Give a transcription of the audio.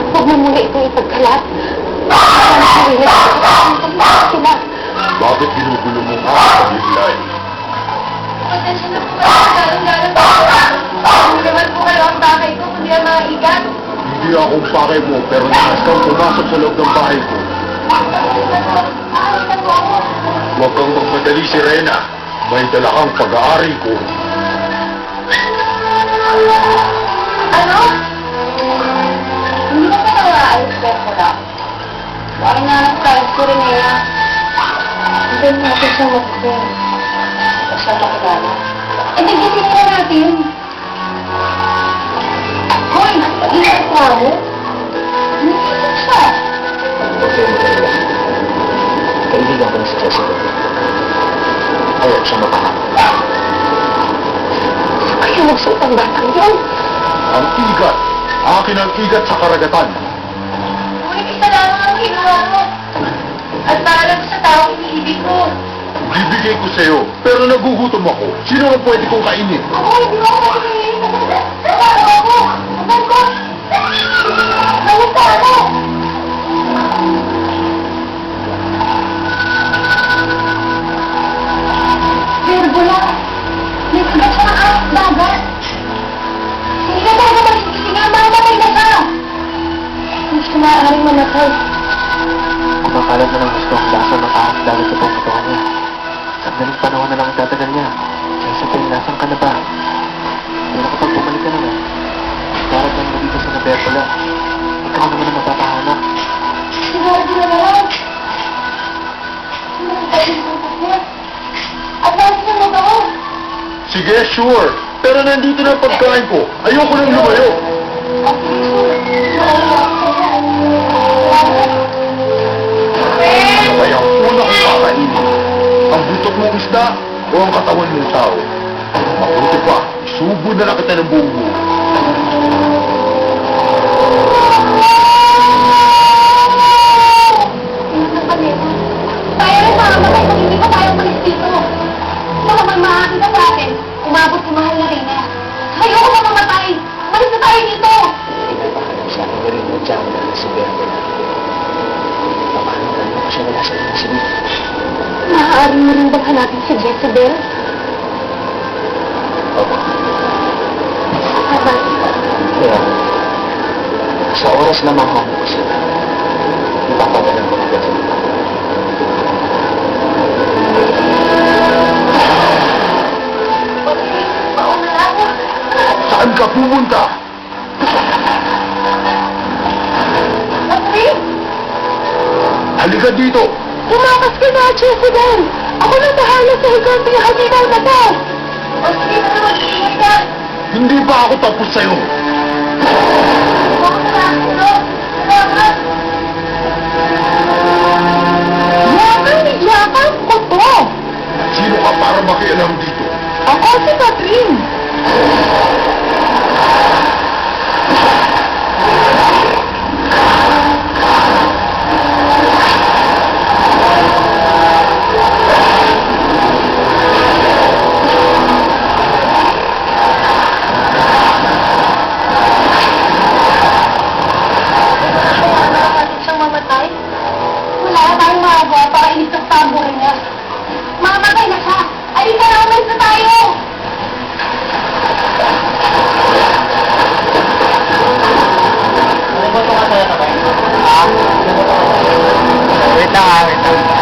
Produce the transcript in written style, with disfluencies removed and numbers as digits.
Huwag mo muna ito ipagkalat. Sila. Bakit ginugulo mo ka sa Biblia? Pasensya na po kayo. Galang-galang po. Hindi naman po kayo ang bakay ko, kundi ang mga igat. Hindi akong pakay mo, pero nais kang pumasok sa loob ng bahay ko. Aalis na po ako. Huwag kang magmadali, Sirena. May dala kang pag-aari ko. Ano? Hindi na pa nakaalis pero wala. Bakit nga ng price ko rin eh. Hindi natin siya mag-sing. Huwag siya makilala. Eh, nagising na natin. Hoy! Ingat ka mo? Nagising siya. Huwag kayo magalala. Kaibigan ko na si Jessica. Ayaw siya mapahamak. Kaya magsuot ang batang yun. Ang igat. Akin ang igat sa karagatan. Uy, isa lang ang ginawa mo. At para lang sa taong iniibig ko. Bibigay ko sa'yo, pero nagugutom ako. Sino ang pwede kong kainin? Ako, hindi mo ako makinig. Nagano ako. Nagan ko. Balik ka ako. Virgula. May kagat siya ng alas dagat. Hindi ka talaga magsisisi nga. Mamatay na siya. Hindi siya maaaring mamatay. Kumakalat na ng gusto ang lasa ng ahas dagat sa buong katawan niya. Sandaling panahon na lang ang tatagal niya. Jessica, nasan ka na ba? Pero kapag bumalik ka naman, darat ng muli ka sa Nabertola. Ikaw naman ang mapapahamak. Sigurado na lang. At nasa na mo ako. Sige, sure. Pero nandito na ang pagkain ko. Ayoko nang lumayo. Kaya ang una kong kakainin, ang butok mong isda o ang katawan mong tao. Mabuti pa, isubo na lang kita ng buong buo. Tayo rin mamamatay kung hindi pa tayo malis dito. Baka magmakakita sa atin. Umabot si mahal na Reyna. Ayoko na mamatay. Malis na tayo dito. Sa akin na rin ang tiyaw na si Bertola. Paano gano'n ko siya wala sa inyo si Maaaring mo rin bang hanapin si Jezebel? Opo. Salamat. Kaya, sa oras na mahanap ko sila, ipapadala ko agad sa mga. Mauna na ako. Saan ka pumunta? Patri, Halika dito. tumakas ka na, Jezebel. Ako na bahala sa ikaw ang pinakalimaw na to. O sige na naman, ingat ka. Hindi ba ako tapos sa'yo? Huwag ka na ako. Salamat. Yakang yakang ko to. Sino ka para makialam dito? Ako si Catherine. Siyang mamatay? Wala tayong magawa para inis ang tamburin niya. Mamatay na siya! Alin na lang, umalis na tayo! Wait lang, wait lang.